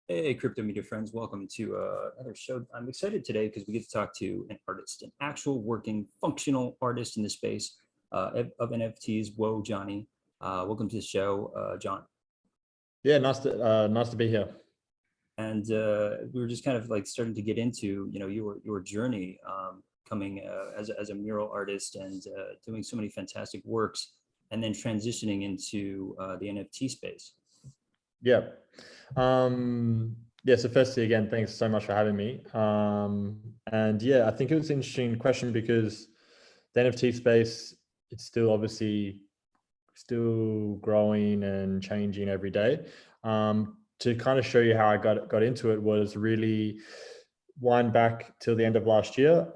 Hey, crypto media friends, welcome to another show. I'm excited today because we get to talk to an artist, an actual working, functional artist in the space of NFTs, WOAH JOHNNY. Welcome to the show, John. Yeah, nice to be here. And we were just kind of like starting to get into, your journey coming as a mural artist and doing so many fantastic works, and then transitioning into the NFT space. Yeah. Yeah, so firstly, again, thanks so much for having me. And yeah, I think it was an interesting question because the NFT space, it's still obviously still growing and changing every day. To kind of show you how I got into it was really wind back till the end of last year.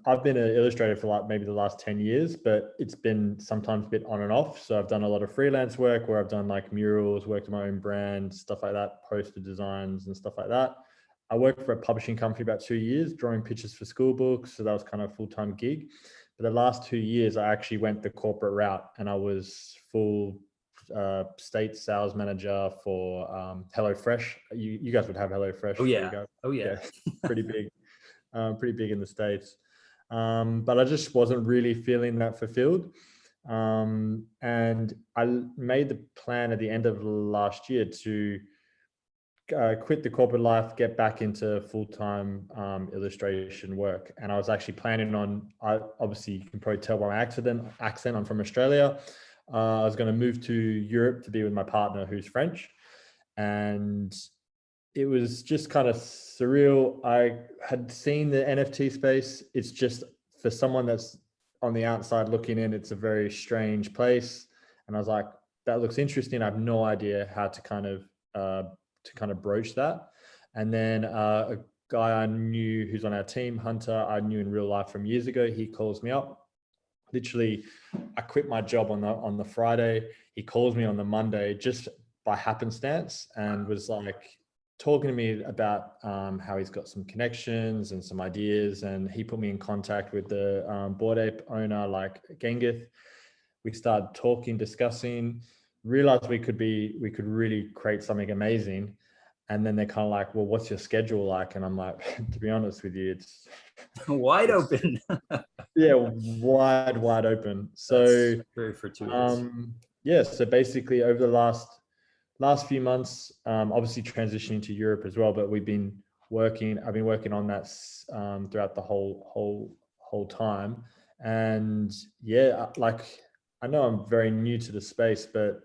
I've been an illustrator for like maybe the last 10 years, but it's been sometimes a bit on and off. So I've done a lot of freelance work where I've done like murals, worked on my own brand, stuff like that, poster designs and stuff like that. I worked for a publishing company about 2 years, drawing pictures for school books. So that was kind of a full-time gig. But the last 2 years, I actually went the corporate route and I was full state sales manager for HelloFresh. You guys would have HelloFresh Oh where you yeah, go. oh yeah. Yeah, pretty big in the States. But I just wasn't really feeling that fulfilled. And I made the plan at the end of last year to quit the corporate life, get back into full-time illustration work. And I was actually planning on, obviously you can probably tell by my accent, I'm from Australia. I was going to move to Europe to be with my partner who's French. And it was just kind of surreal. I had seen the NFT space. It's just for someone that's on the outside looking in, it's a very strange place. And I was like, that looks interesting. I have no idea how to kind of broach that. And then a guy I knew who's on our team, Hunter, I knew in real life from years ago. He calls me up. Literally, I quit my job on the Friday. He calls me on the Monday just by happenstance and was like talking to me about how he's got some connections and some ideas. And he put me in contact with the Bored Ape owner, like Gengith. We started talking, discussing, realized we could really create something amazing. And then they're kind of like, well, what's your schedule like? And I'm like, to be honest with you, Wide it's open. yeah, wide open. That's So very fortuitous. yeah, so basically over the last few months, obviously transitioning to Europe as well, but I've been working on that throughout the whole time. And yeah, like I know I'm very new to the space, but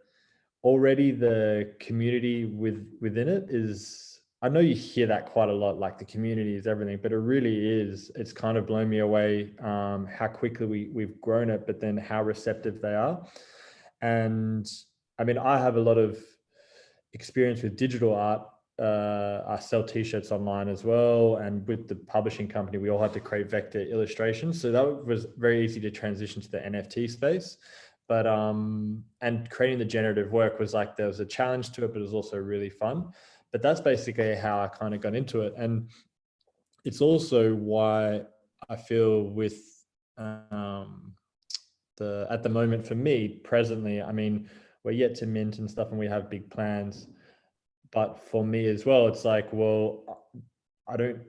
already the community within it is, I know you hear that quite a lot, like the community is everything, but it really is. It's kind of blown me away how quickly we've grown it, but then how receptive they are. And I mean, I have a lot of experience with digital art. I sell t-shirts online as well. And with the publishing company, we all had to create vector illustrations. So that was very easy to transition to the NFT space. But and creating the generative work was like, there was a challenge to it, but it was also really fun. But that's basically how I kind of got into it. And it's also why I feel with at the moment for me presently, I mean, we're yet to mint and stuff and we have big plans. But for me as well, it's like, well, I don't,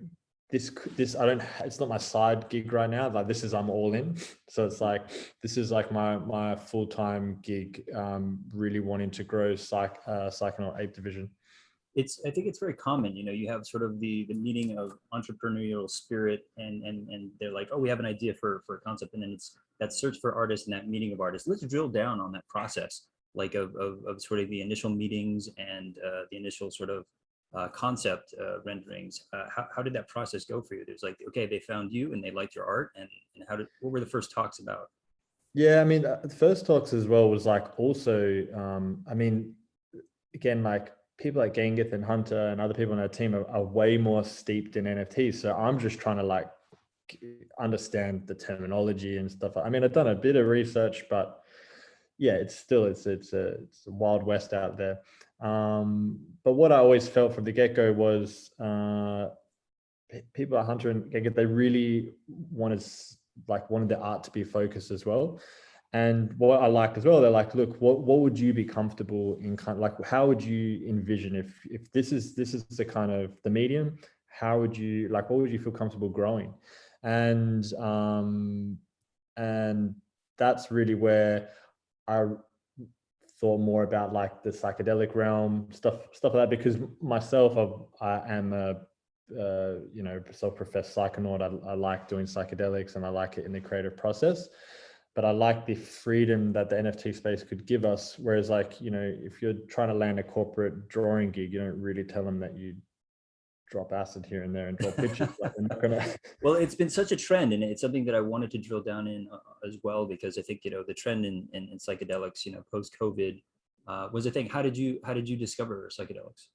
I don't, it's not my side gig right now. Like this is, I'm all in. So it's like, this is like my full-time gig, really wanting to grow Psychedelic Ape division. I think it's very common. You have sort of the meeting of entrepreneurial spirit, and they're like, oh, we have an idea for a concept, and then it's that search for artists and that meeting of artists. Let's drill down on that process, like of sort of the initial meetings and the initial sort of concept renderings. How did that process go for you? There's like, okay, they found you and they liked your art, and what were the first talks about? Yeah, I mean, the first talks as well was like also, I mean, again, like people like Gengith and Hunter and other people on our team are way more steeped in NFTs. So I'm just trying to like understand the terminology and stuff. I mean, I've done a bit of research, but yeah, it's still it's a wild west out there. But what I always felt from the get-go was people at Hunter and Gengith, they really wanted the art to be focused as well. And what I liked as well, they're like, look, what would you be comfortable in, kind of like, how would you envision if this is the kind of the medium, how would you like, what would you feel comfortable growing? And and that's really where I thought more about like the psychedelic realm, stuff like that, because myself, I am a you know, self-professed psychonaut. I like doing psychedelics and I like it in the creative process, but I like the freedom that the NFT space could give us. Whereas, like, you know, if you're trying to land a corporate drawing gig, you don't really tell them that you drop acid here and there and draw pictures. Like, they're not gonna. Well, it's been such a trend, and it's something that I wanted to drill down in as well, because I think, you know, the trend in psychedelics, you know, post COVID, was a thing. How did you discover psychedelics?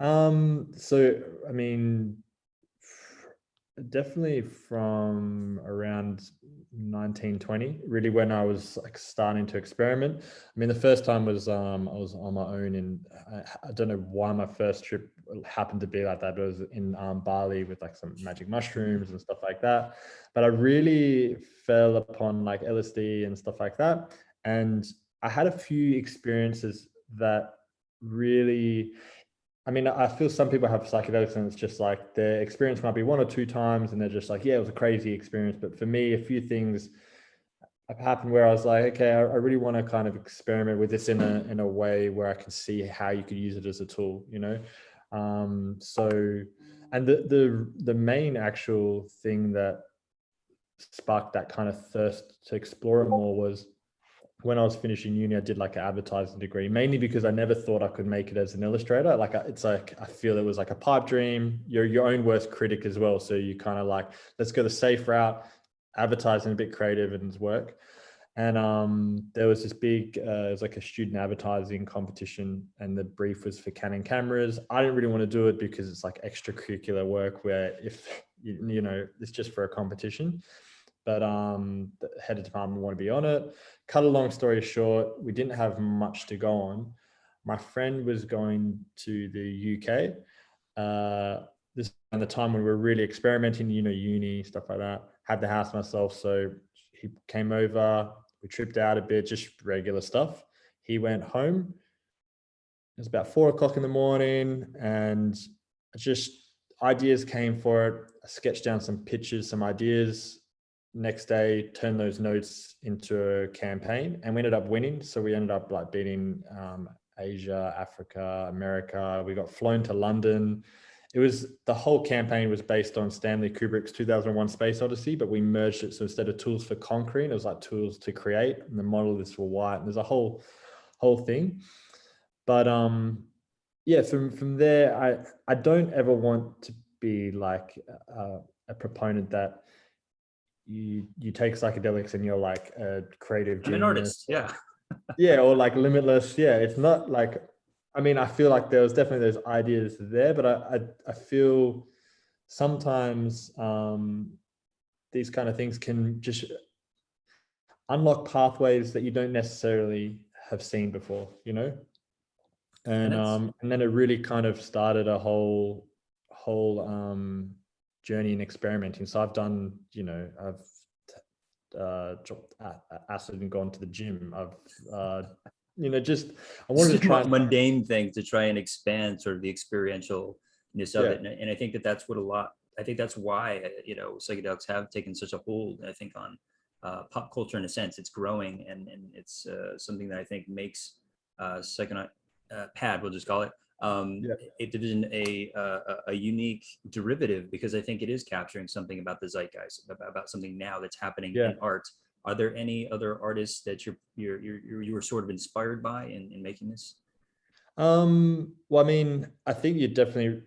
So I mean, definitely from around 1920, really, when I was like starting to experiment. I mean, the first time was I was on my own, and I don't know why my first trip happened to be like that, but it was in Bali with like some magic mushrooms and stuff like that. But I really fell upon like LSD and stuff like that, and I had a few experiences that really, I mean, I feel some people have psychedelics and it's just like their experience might be one or two times and they're just like, yeah, it was a crazy experience. But for me, a few things have happened where I was like, okay, I really want to kind of experiment with this in a way where I can see how you could use it as a tool, you know? So, and the main actual thing that sparked that kind of thirst to explore it more was when I was finishing uni. I did like an advertising degree, mainly because I never thought I could make it as an illustrator. Like, it's like, I feel it was like a pipe dream. You're your own worst critic as well. So you kind of like, let's go the safe route, advertising, a bit creative and work. And there was this big, it was like a student advertising competition, and the brief was for Canon cameras. I didn't really want to do it because it's like extracurricular work where if, you know, it's just for a competition. But the head of department wanted to be on it. Cut a long story short, we didn't have much to go on. My friend was going to the UK. This is around the time when we were really experimenting, you know, uni, stuff like that. Had the house myself. So he came over, we tripped out a bit, just regular stuff. He went home. It was about 4 o'clock in the morning, and just ideas came for it. I sketched down some pictures, some ideas. Next day, turned those notes into a campaign, and we ended up winning. So we ended up like beating Asia, Africa, America. We got flown to London. It was, the whole campaign was based on Stanley Kubrick's 2001 Space Odyssey, but we merged it. So instead of tools for conquering, it was like tools to create, and the model is for white. And there's a whole thing. But yeah, from there, I don't ever want to be like a proponent that you take psychedelics and you're like a creative I'm an genius. artist. Yeah. Yeah, or like limitless. Yeah, it's not like, I mean, I feel like there was definitely those ideas there, but I feel sometimes these kind of things can just unlock pathways that you don't necessarily have seen before, you know? And that's, And then it really kind of started a whole journey in experimenting. So I've done, you know, I've dropped acid and gone to the gym. I've you know, just, I it's wanted to just try and, mundane things to try and expand sort of the experientialness of yeah, it. And I think that that's what a lot, I think that's why, you know, psychedelics have taken such a hold, I think, on pop culture. In a sense, it's growing, and it's something that I think makes psychonaut pad, we'll just call it, yeah, a division, a unique derivative, because I think it is capturing something about the zeitgeist, about something now that's happening yeah. in art. Are there any other artists that you were sort of inspired by in making this? Well, I mean, I think you're definitely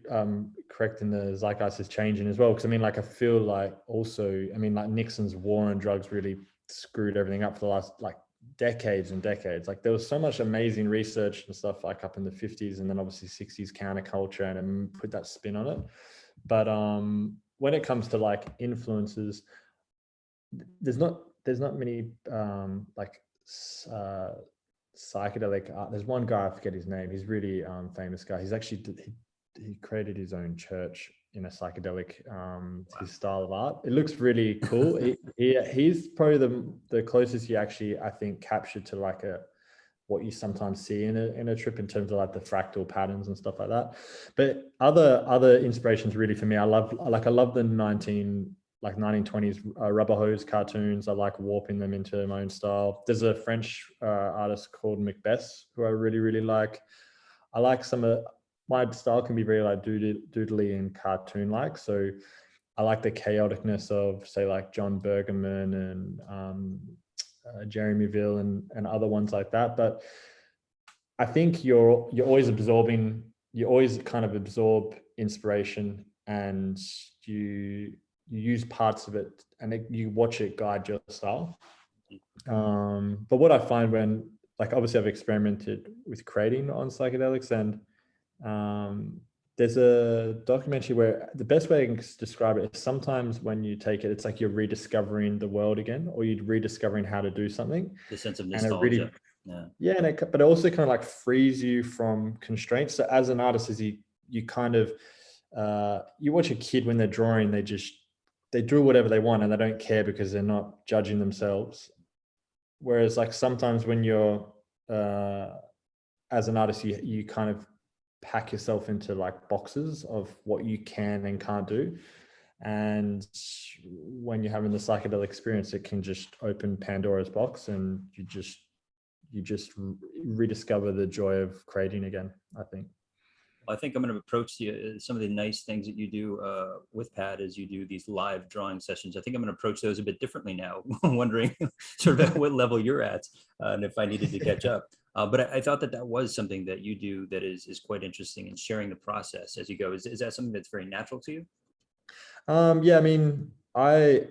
correct in the zeitgeist is changing as well. Because I mean, like, I feel like also, I mean, like Nixon's war on drugs really screwed everything up for the last like decades and decades. Like, there was so much amazing research and stuff like up in the 50s, and then obviously 60s counterculture, and put that spin on it. But when it comes to like influences, there's not many like uh psychedelic art. There's one guy, I forget his name, he's really famous guy. He's actually he created his own church in a psychedelic, his style of art. It looks really cool. He's probably the closest you actually, I think, captured to like what you sometimes see in a trip in terms of like the fractal patterns and stuff like that. But other inspirations really for me, I love the 1920s rubber hose cartoons. I like warping them into my own style. There's a French artist called Macbeth who I really, really like. I like my style can be very like doodly and cartoon like. So I like the chaoticness of, say, like John Bergerman and Jeremy Ville and other ones like that. But I think you always kind of absorb inspiration, and you use parts of it, and you watch it guide your style. But what I find when, like, obviously I've experimented with creating on psychedelics, and there's a documentary where the best way I can describe it is sometimes when you take it, it's like you're rediscovering the world again, or you're rediscovering how to do something. The sense of And it nostalgia. really, Yeah. and but it also kind of like frees you from constraints. So as an artist, is you kind of you watch a kid when they're drawing, they draw whatever they want and they don't care because they're not judging themselves. Whereas like sometimes when you're as an artist, you kind of pack yourself into like boxes of what you can and can't do. And when you're having the psychedelic experience, it can just open Pandora's box, and you just rediscover the joy of creating again, I think. I think I'm going to approach some of the nice things that you do with Pat as you do these live drawing sessions. I think I'm going to approach those a bit differently now, wondering sort of at what level you're at and if I needed to catch up. But I thought that was something that you do that is quite interesting, in sharing the process as you go. Is that something that's very natural to you? Yeah, I mean, I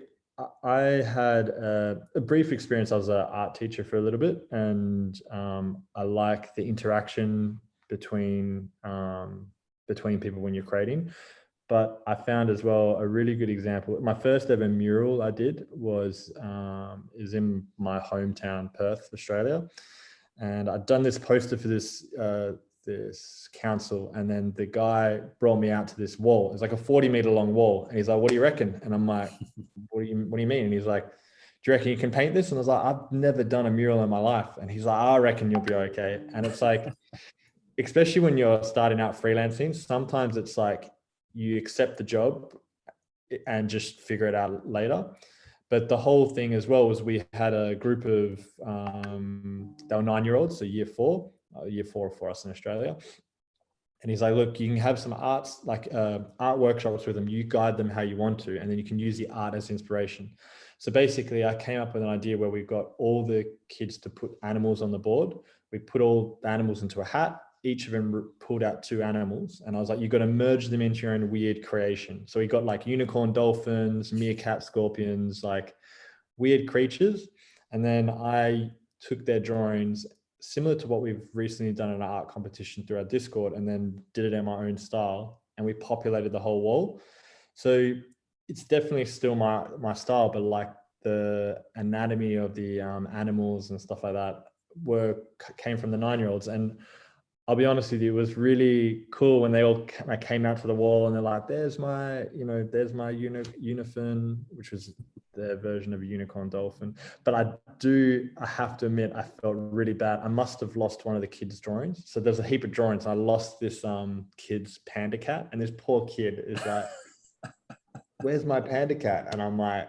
had a brief experience. I was an art teacher for a little bit, and I like the interaction between people when you're creating. But I found as well a really good example. My first ever mural I did is in my hometown, Perth, Australia, and I'd done this poster for this council, and then the guy brought me out to this wall. It's like a 40-meter long wall, and he's like, "What do you reckon?" And I'm like, what do you mean?" And he's like, "Do you reckon you can paint this?" And I was like, "I've never done a mural in my life." And he's like, "I reckon you'll be okay." And it's like, especially when you're starting out freelancing, sometimes it's like you accept the job and just figure it out later. But the whole thing as well was we had a group of they were 9-year-olds, so year four for us in Australia. And he's like, "Look, you can have some art workshops with them. You guide them how you want to, and then you can use the art as inspiration." So basically, I came up with an idea where we got all the kids to put animals on the board. We put all the animals into a hat. Each of them pulled out 2 animals, and I was like, "You've got to merge them into your own weird creation." So we got like unicorn dolphins, meerkat scorpions, like weird creatures. And then I took their drawings, similar to what we've recently done in an art competition through our Discord, and then did it in my own style, and we populated the whole wall. So it's definitely still my style, but like the anatomy of the animals and stuff like that came from the 9-year-olds. And I'll be honest with you, it was really cool when they all came out to the wall and they're like, there's my unicorn, which was their version of a unicorn dolphin. But I have to admit, I felt really bad. I must have lost one of the kids' drawings. So there's a heap of drawings. I lost this kid's panda cat, and this poor kid is like, "Where's my panda cat?" And I'm like,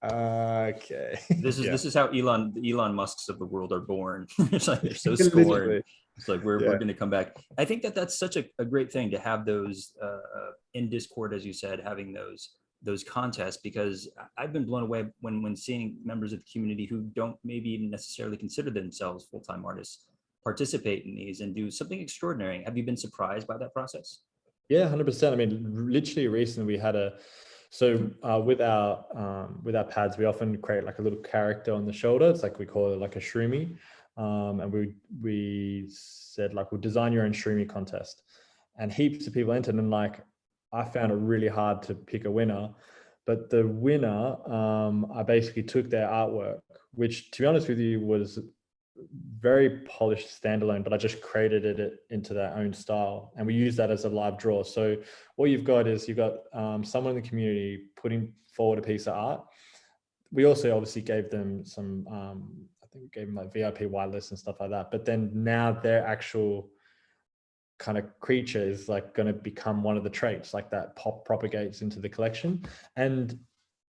okay. This is how Elon Musks of the world are born. It's like they're so scorned. It's like we're going to come back. I think that's such a great thing to have those in Discord, as you said, having those contests, because I've been blown away when seeing members of the community who don't maybe even necessarily consider themselves full-time artists participate in these and do something extraordinary. Have you been surprised by that process? Yeah, 100%. I mean, literally recently we had with our pads, we often create like a little character on the shoulder. It's like, we call it like a shroomy. And we said, like, we'll design your own shroomy contest, and heaps of people entered. And like, I found it really hard to pick a winner, but the winner, I basically took their artwork, which, to be honest with you, was very polished standalone, but I just created it into their own style, and we use that as a live draw. So what you've got is you've got someone in the community putting forward a piece of art. We also obviously gave them some, I think we gave them like VIP whitelist and stuff like that. But then now their actual kind of creature is like going to become one of the traits, like that propagates into the collection. And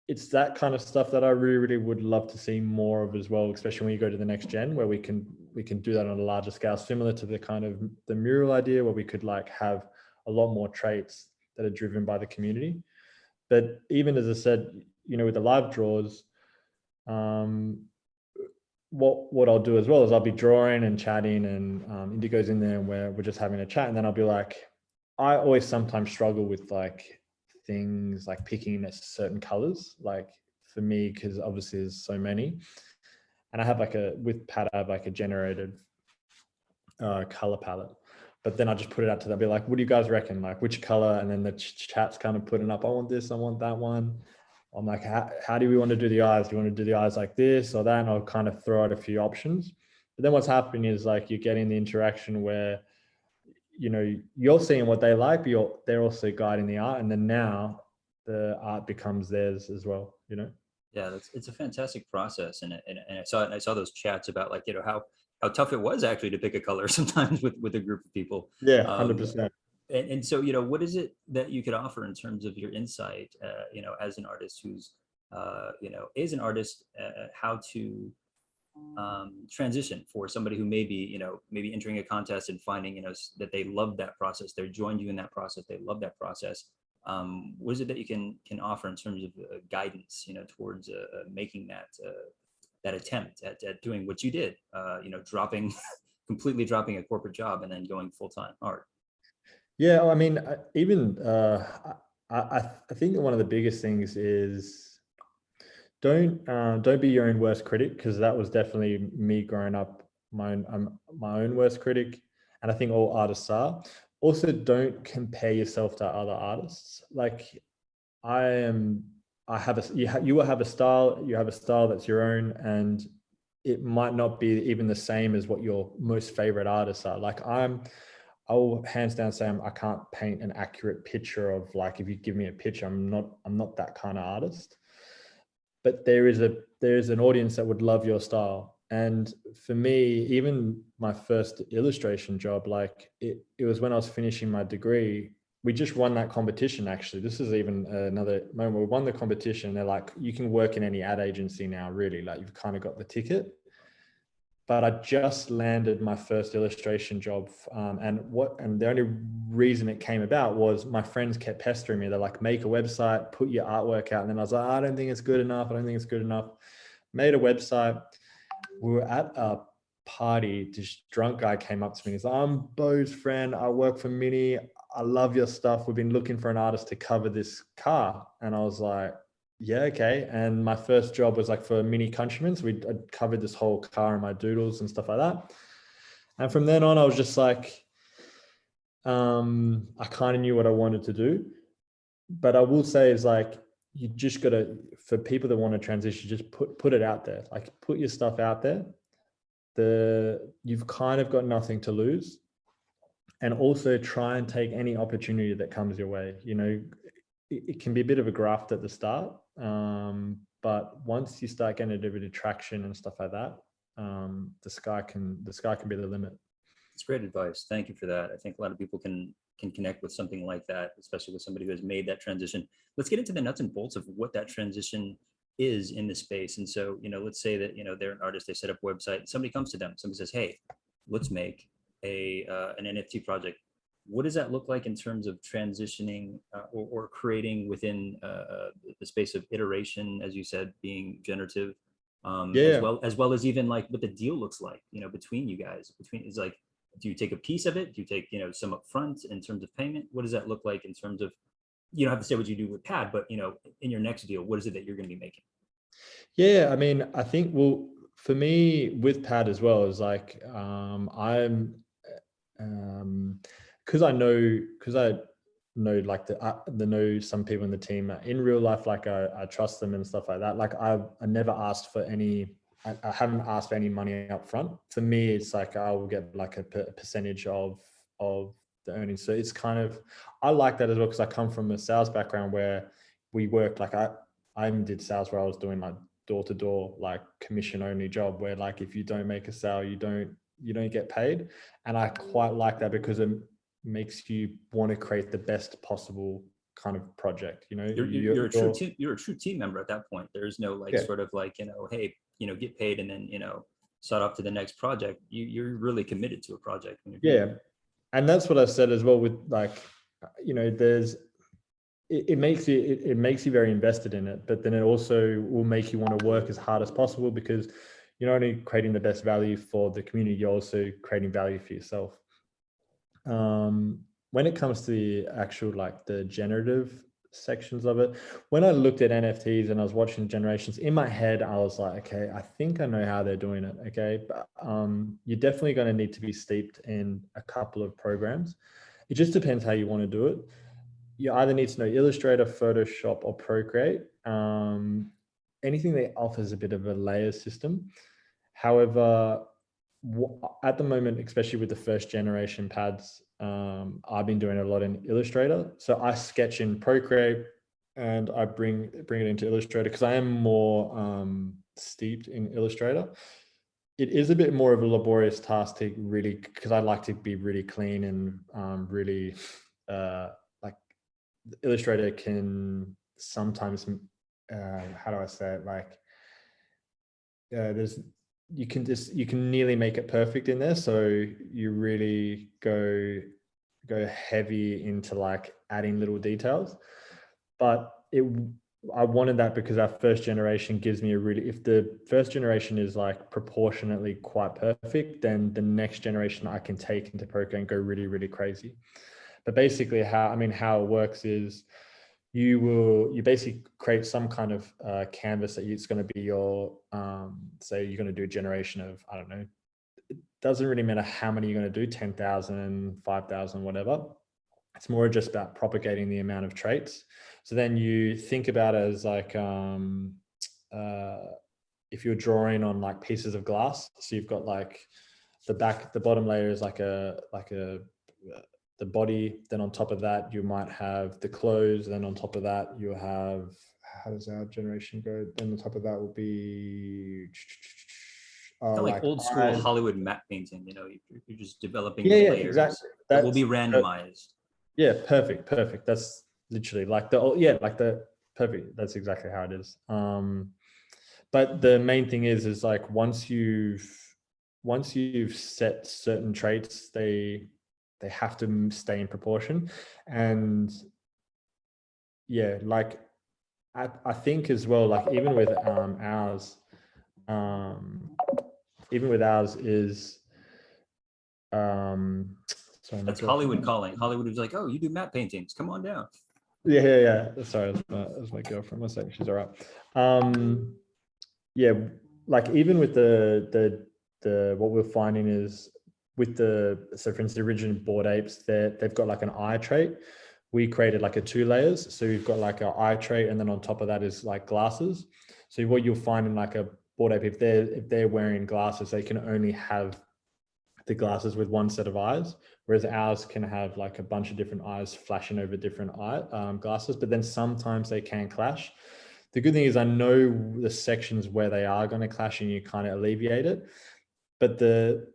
it's that kind of stuff that I really, really would love to see more of as well, especially when you go to the next gen, where we can do that on a larger scale, similar to the kind of the mural idea, where we could like have a lot more traits that are driven by the community. But even as I said, you know, with the live draws, what I'll do as well is I'll be drawing and chatting, and Indigo's in there, and we're just having a chat, and then I'll be like, I always sometimes struggle with like things like picking certain colors, like for me, because obviously there's so many, and I have like with Pat, I have like a generated color palette, but then I just put it out to them, be like, what do you guys reckon, like which color? And then the chat's kind of putting up, I want this, I want that one. I'm like, how do we want to do the eyes? Do you want to do the eyes like this or that? And I'll kind of throw out a few options. But then what's happening is like you're getting the interaction where, you know, you're seeing what they like, but they're also guiding the art. And then now the art becomes theirs as well, you know? Yeah, it's a fantastic process. And I saw those chats about like, you know, how tough it was actually to pick a color sometimes with a group of people. Yeah, Um, 100%. and so, you know, what is it that you could offer in terms of your insight, you know, as an artist who's, you know, is an artist, how to transition for somebody who may be, you know, maybe entering a contest and finding, you know, that they love that process, they joined you in that process, they love that process. What is it that you can offer in terms of guidance, you know, towards making that attempt at doing what you did, you know, dropping completely dropping a corporate job and then going full-time art? Yeah, I mean, even I think one of the biggest things is don't be your own worst critic, because that was definitely me growing up. I'm my own worst critic, and I think all artists are. Also, don't compare yourself to other artists. Like I am, I have a you will have a style. You have a style that's your own, and it might not be even the same as what your most favorite artists are. Like I'll hands down say I can't paint an accurate picture of, like, if you give me a picture, I'm not that kind of artist. But there's an audience that would love your style. And for me, even my first illustration job, like it was when I was finishing my degree. We just won that competition. Actually, this is even another moment. We won the competition. They're like, you can work in any ad agency now, really. Like, you've kind of got the ticket. But I just landed my first illustration job, and the only reason it came about was my friends kept pestering me. They're like, make a website, put your artwork out. And then I was like, I don't think it's good enough. I don't think it's good enough. Made a website. We were at a party. This drunk guy came up to me. He's like, I'm Bo's friend. I work for Mini. I love your stuff. We've been looking for an artist to cover this car. And I was like, yeah, okay. And my first job was like for Mini Countrymen. So I covered this whole car in my doodles and stuff like that. And from then on, I was just like, I kind of knew what I wanted to do. But I will say is like, you just got to, for people that want to transition, just put it out there. Like, put your stuff out there. You've kind of got nothing to lose. And also try and take any opportunity that comes your way. You know, it can be a bit of a graft at the start, but once you start getting a bit of traction and stuff like that, the sky can be the limit. It's great advice. Thank you for that. I think a lot of people can connect with something like that, especially with somebody who has made that transition. Let's get into the nuts and bolts of what that transition is in the space. And so, you know, let's say that, you know, they're an artist, they set up a website, somebody comes to them, somebody says, hey, let's make an NFT project. What does that look like in terms of transitioning or creating within the space of iteration, as you said, being generative, Yeah. as well as even like what the deal looks like, you know, between you guys, is like, do you take a piece of it? Do you take, you know, some upfront in terms of payment? What does that look like in terms of, you don't have to say what you do with Pad, but, you know, in your next deal, what is it that you're going to be making? Yeah, I mean, I think, well, for me with Pad as well, is like, I'm because I know like the know some people in the team in real life, like I trust them and stuff like that. Like I never asked for any I haven't asked for any money up front. For me, it's like I will get like a percentage of the earnings. So it's kind of, I like that as well because I come from a sales background where we worked like I did sales where I was doing like door to door, like commission only job where like if you don't make a sale, you don't get paid. And I quite like that because it makes you want to create the best possible kind of project. You know, You're a true team, you're a true team member at that point. There's no like yeah. sort of like, you know, hey, you know, get paid and then, you know, start off to the next project. You're really committed to a project when you're doing it. And that's what I said as well with like, you know, there's it makes you very invested in it, but then it also will make you want to work as hard as possible because you're not only creating the best value for the community, you're also creating value for yourself. When it comes to the actual like the generative sections of it, when I looked at NFTs and I was watching generations in my head, I was like, okay, I think I know how they're doing it. Okay, but you're definitely going to need to be steeped in a couple of programs. It just depends how you want to do it. You either need to know Illustrator, Photoshop, or Procreate. Anything that offers a bit of a layer system. However, at the moment, especially with the first generation pads, I've been doing a lot in Illustrator. So I sketch in Procreate and I bring it into Illustrator because I am more steeped in Illustrator. It is a bit more of a laborious task to really, because I like to be really clean and really like Illustrator can sometimes, how do I say it? Like there's, you can nearly make it perfect in there. So you really go heavy into like adding little details, but I wanted that because our first generation gives me a really, if the first generation is like proportionately quite perfect, then the next generation I can take into Procreate and go really, really crazy. But basically how it works is you basically create some kind of canvas that it's going to be your, say you're going to do a generation of, I don't know, it doesn't really matter how many you're going to do, 10,000, 5,000, whatever. It's more just about propagating the amount of traits. So then you think about it as like, if you're drawing on like pieces of glass, so you've got like the bottom layer is like the body, then on top of that you might have the clothes, then on top of that you have, how does our generation go, then on top of that will be Kind of like old school eyes. Hollywood matte painting, you know, you're just developing the Yeah, layers exactly. that will be randomized. Yeah, perfect. That's literally like the perfect. That's exactly how it is. But the main thing is like once you've set certain traits, they have to stay in proportion. And yeah, like I think as well, like even with ours is sorry, That's Hollywood calling. Hollywood was like, oh, you do matte paintings, come on down. yeah. Sorry, that's my girlfriend. One second, she's all right. Yeah, like even with the what we're finding is with so for instance, the original Bored Apes, they've got like an eye trait. We created like a 2 layers. So we've got like an eye trait, and then on top of that is like glasses. So what you'll find in like a Bored Ape, if they're wearing glasses, they can only have the glasses with one set of eyes, whereas ours can have like a bunch of different eyes flashing over different glasses, but then sometimes they can clash. The good thing is I know the sections where they are going to clash and you kind of alleviate it. But the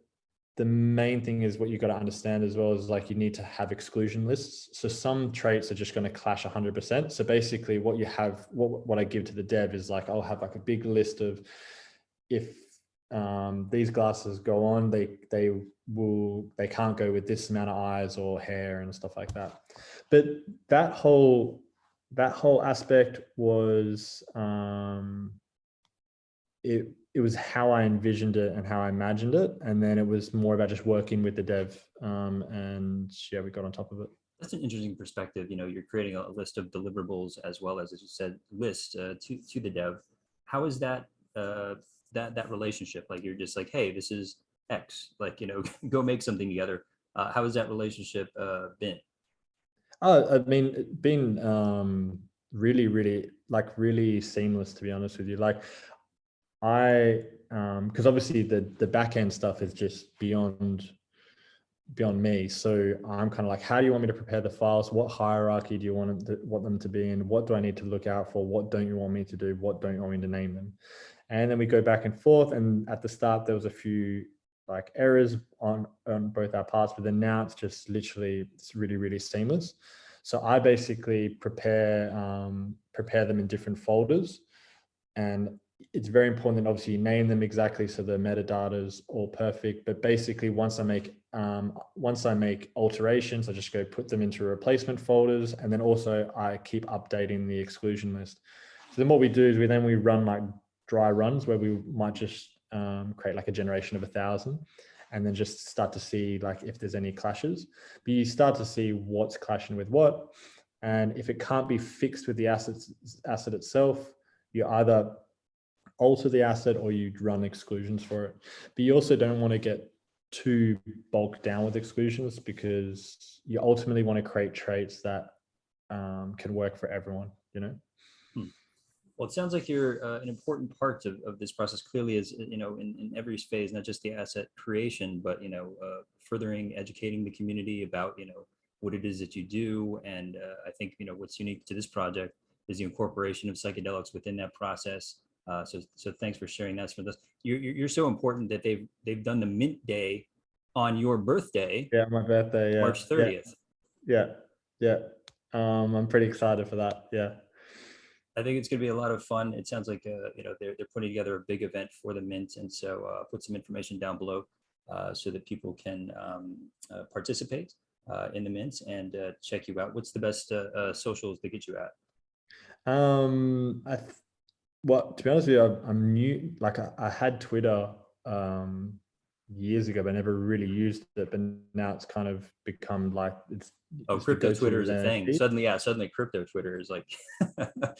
main thing is what you got to understand as well is like you need to have exclusion lists. So some traits are just going to clash 100%. So basically what you have, what I give to the dev is like, I'll have like a big list of if these glasses go on, they can't go with this amount of eyes or hair and stuff like that. But that whole aspect was it was how I envisioned it and how I imagined it, and then it was more about just working with the dev, and yeah, we got on top of it. That's an interesting perspective. You know, you're creating a list of deliverables as well as you said, list to the dev. How is that that relationship? Like you're just like, hey, this is X. Like, you know, go make something together. How has that relationship been? I mean, been really, really, like really seamless, to be honest with you. Like I because obviously the back end stuff is just beyond me. So I'm kind of like, how do you want me to prepare the files? What hierarchy do you want them to be in? What do I need to look out for? What don't you want me to do? What don't you want me to name them? And then we go back and forth. And at the start, there was a few like errors on both our parts, but then now it's just literally, it's really, really seamless. So I basically prepare them in different folders, and it's very important that obviously you name them exactly so the metadata is all perfect. But basically, once I make alterations, I just go put them into replacement folders, and then also I keep updating the exclusion list. So then what we do is we run like dry runs where we might just create like a generation of 1,000, and then just start to see like if there's any clashes. But you start to see what's clashing with what, and if it can't be fixed with the asset itself, you either alter the asset or you run exclusions for it. But you also don't want to get too bulked down with exclusions, because you ultimately want to create traits that can work for everyone, you know? Well, it sounds like you're an important part of this process. Clearly, is in every phase, not just the asset creation, but furthering educating the community about what it is that you do. And I think what's unique to this project is the incorporation of psychedelics within that process. So thanks for sharing that with us. You're so important that they've done the mint day on your birthday. Yeah, my birthday. Yeah, March 30th. Yeah. I'm pretty excited for that. Yeah. I think it's going to be a lot of fun. It sounds like they're putting together a big event for the mint, and so put some information down below so that people can participate in the mint and check you out. What's the best socials to get you at? Well, to be honest with you, I'm new. Like I had Twitter years ago, but I never really used it. But now it's kind of become like it's. Crypto Twitter is a thing. Suddenly crypto Twitter is like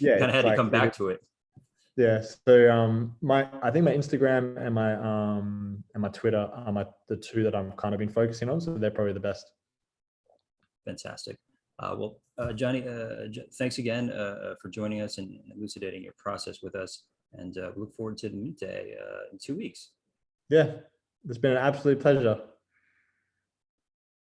yeah, kind of had to come back to it. Yeah. So I think my Instagram and my Twitter are the two that I'm kind of been focusing on. So they're probably the best. Fantastic. Well, Johnny, thanks again for joining us and elucidating your process with us. And we look forward to the meet day in 2 weeks. Yeah, it's been an absolute pleasure.